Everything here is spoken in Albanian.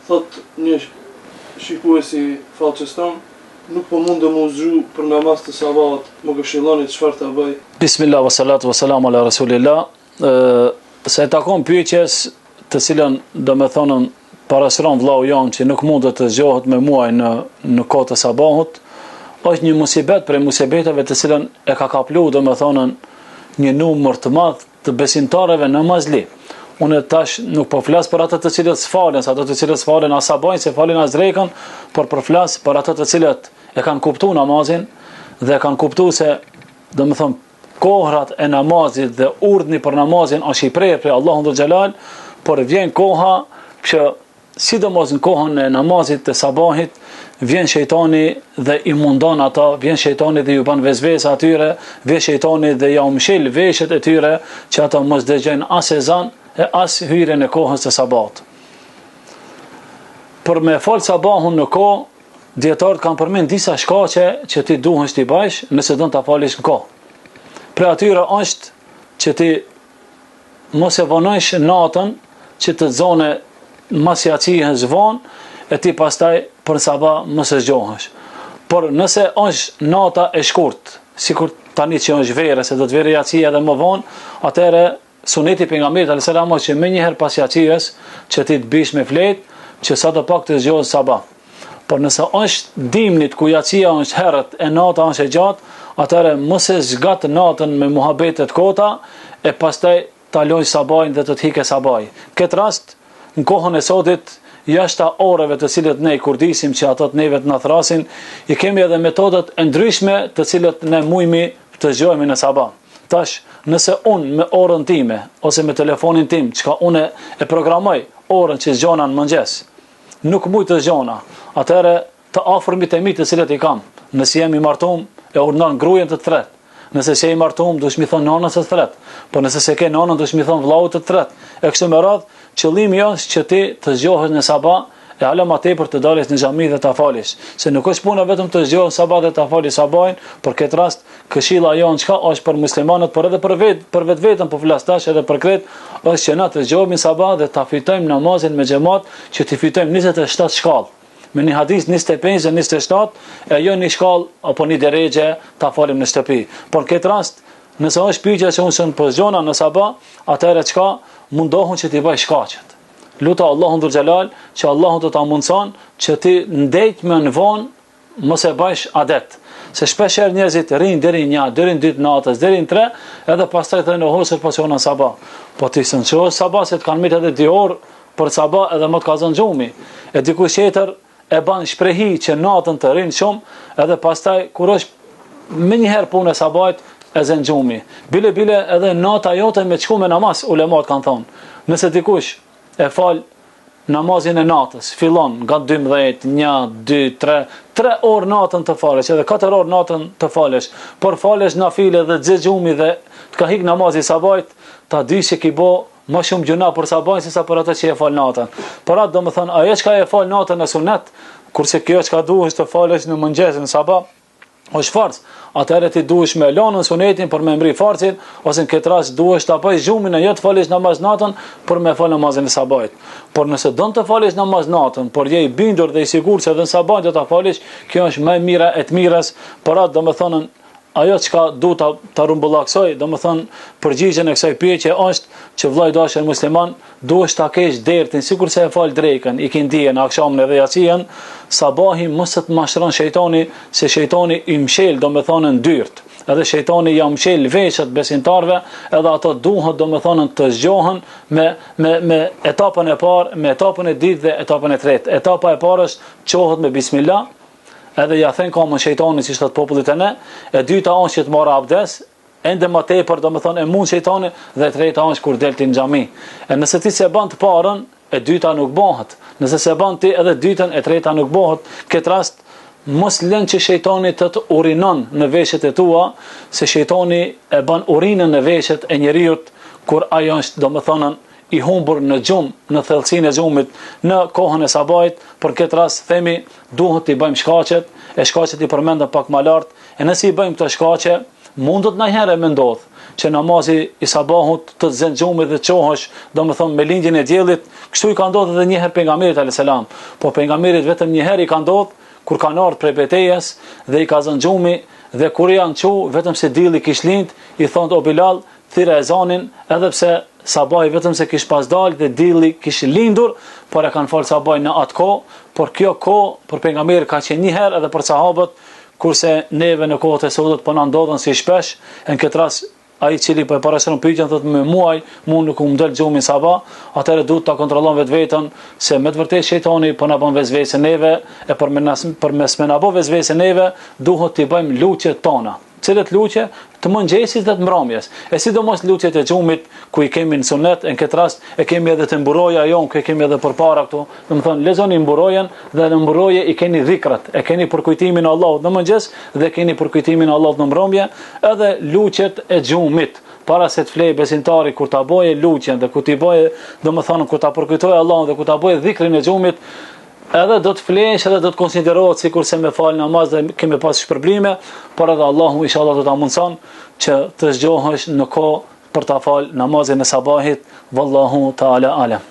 Thot një shikuesi faqes tonë, nuk po mund të më uzgju për namaz të sabat, më këshilloni çfarë ta bëj. Bismillah wa salatu wa salam ala rasulillah. Se e takon pyetjes të cilën do me thonën parasron vllau jon që nuk mund të zgjohet me muaj në kohë të sabahut, është një musibet prej musibeteve të cilën e ka kaplu do me thonën një numër të madh të besimtarëve namazli. Unë tash nuk po flas për ato të cilët s'falen, sa ato të cilët s'falen as sabajin, se falen as drekën, por për flas për ato të cilët e kanë kuptuar namazin dhe kanë kuptuar se do me thonë kohrat e namazit dhe urdhni për namazin është i prerë prej Allahut dhul xhelal, por vjen koha që sidomos në kohën e namazit të sabahit vjen shejtani dhe i mundon ata, vjen shejtani dhe ju bën vezvese atyre, vjen shejtani dhe ja umshil veshët e tyre që ata mos dëgjojnë as ezan e as hyrjen e kohës së sabat. Për me fal sabahun në kohë, dietarët kanë përmend disa shkaqe që ti duhesh t'i bësh nëse don ta falësh në kohë. Pra atyre është që ti mos e vonojsh natën që të zone mas jacihen vonë e ti pastaj për sabah mos e zgjohesh. Por nëse është nata e shkurt, sikur tani që është verë, se do të verë jacia edhe më vonë, atëherë suneti pejgamberit alayhis salam që më njëherë pas jacies që ti të bish me fletë, që sa të pak të zgjohesh sabah. Por nëse është dimnit ku jacia është herët e nata është e gjatë, atëherë mos e zgat natën me muhabetet kota e pastaj ta loj sabahin dhe të hike sabahi. Këtë rast, në kohën e sotit, jashta orëve të cilët ne i kurdisim që ato të neve të na thrasin, i kemi edhe metodat e ndryshme të cilët ne mujmi të zgjohemi në sabah. Tash, nëse unë me orën time ose me telefonin tim, çka unë e programoj orën që zgjona në mëngjes, nuk mujt të zgjona, atëherë të afërmit e mi të cilët i kam, nëse jemi martuar e urdhnon gruajen të tret. Nëse se i martuar, duhet mi thon nënës së tret. Po nëse se ke nënën, duhet mi thon vllaut të tret. E kështu me radhë, qëllimi është që ti të zgjohesh në sabah e hala më tepër të dalësh në xhami dhe ta falësh. Se nuk është puna vetëm të zgjohesh sabah dhe ta falësh sabahin, por këtë rast këshilla jon çka është për muslimanët, por edhe për vetveten, po flas tash edhe për kret, është që na të zgjohemi sabah dhe ta fitojmë namazin me xhamat, që të fitojmë 27 shkallë. Me një hadis 25 dhe 27, e jo një shkallë apo një deregje ta falim në shtëpi. Por në këtë rast, nëse është pyetja që unë po zgjona në sabah, atëherë çka mundohun që t'i bëj shkaqet. Luta Allahun dhul xhelal që Allahu të ta mundson që ti ndejt më në vonë mos e bësh adet. Se shpeshherë njerëzit rrin deri në 1, deri në 2 natës, deri në 3, edhe pastaj thënë ose pasionon sabah. Po ti s'e shoh sabah se të kanë mitë edhe 2 orë për sabah edhe më të ka zënë xhumi. E dikush tjetër e ban shprehi që natën të rinë shumë, edhe pastaj kur është më njëherë punë e sabajt e zën xhumi. Bile edhe nata jote me çku me namaz, ulemat kanë thonë. Nëse dikush e fal namazin e natës, fillon nga 12, 1, 2, 3 orë natën të falesh, edhe 4 orë natën të falesh, por falesh nafile dhe xhe xhumi dhe të ka hik namazi sabajt, ta di se ki bo më shumë gjuna për sabahin se sa për atë që e fal natën. Por atë domethënë ajo që e fal natën në sunet, kurse kjo që duhesh të falesh në mëngjes në sabah, është farz. Atëherë ti duhesh me lënën sunetin për me mbri farzin, ose në këtë rast duhesh ta bësh xhumin e jo të falesh namaz natën për me fal namazin e sabahit. Por nëse don të falesh namaz natën, por je i bindur dhe i sigurt se edhe në sabah do ta falesh, kjo është më e mira e të mirës, por atë domethënë ajo çka duhet ta rumbullaksoj, domethënë përgjigjen e kësaj pyetje është që vllai dashur musliman duhet ta kesh dertin, sikur se e fal drekën, i kindien, akşamën edhe yacien, sabahi mos të mashron shejtani, se shejtani i mshel domethënë në dyrt. Edhe shejtani ja mshel veshët besimtarve, edhe ato duhet domethënë të zgjohen me etapën e parë, me etapën e dytë dhe etapën e tretë. Etapa e parë është çohet me bismillah, edhe ja thën kamën shejtanit si shtat popullit e ne, e dyta është që të marrë abdes, ende më tepër domethënë e mund shejtani, dhe e treta është kur del ti në xhami. E nëse ti se ban të parën, e dyta nuk bëhet. Nëse se ban ti edhe dytën, e treta nuk bëhet. Këtë rast mos lën që shejtani të urinon në veshët e tua, se shejtani e bën urinën në veshët e njerëzit kur ajo është domethënë i humbur në xhum, në thellësinë e xhumit, në kohën e sabahit. Për këtë rast themi duhet të bëjmë shkaqet, e shkaqet i përmendëm pak më lart, e nëse i bëjmë këto shkaqe, mundot ndonjëherë më ndodh që namazi i sabahut të zënxhumit dhe qohësh, domethënë me lindjen e diellit, kështu i ka ndodhur edhe një herë pejgamberit alayhis salam. Po pejgamberit vetëm një herë i ka ndodhur kur kanë ardhur prej betejës dhe i ka zënxhumi dhe kur janë çu vetëm se dielli kish lind, i thonë o Bilal, thirrë ezanin, edhe pse sabahi vetëm se kish pas dalë dhe dielli kish lindur, por e kanë fal sabahin në atë kohë, por kjo kohë për pejgamberin ka qenë një herë edhe për sahabët, kurse neve në kohët e sotut po na ndodhen si shpesh, në këtë rast ai cili po e paraqison pyetjen thotë me muaj, nuk më del xhumi sabah, atëherë duhet ta kontrollon vetveten se me të vërtetë shejtani po na bën vezvese neve e përmes me na bë vezvese neve duhet t'i bëjmë lutjet tona. Cilet lutje? Të mëngjesit dhe të mbrëmjes. E sidomos lutjet e xhumit ku i kemi në sunet, në këtë rast e kemi edhe të mburoja jon, ku e kemi edhe përpara këtu. Domethënë lexoni mburojen dhe në mburoje i keni dhikrat, e keni për kujtimin e Allahut në mëngjes dhe keni për kujtimin e Allahut në mbrëmje, edhe lutjet e xhumit. Para se të flej besimtari kur ta bëje lutjen dhe kur ti bëje, domethënë kur ta përkujtojë Allahun dhe kur ta bëje dhikrin e xhumit, edhe do të flesh edhe do të konsiderohet sikur se me fal namaz dhe kemi pas shpërblime, por edhe Allahu inshallah do ta mundson që të zgjohesh në kohë për ta fal namazin e sabahit. Wallahu taala alam.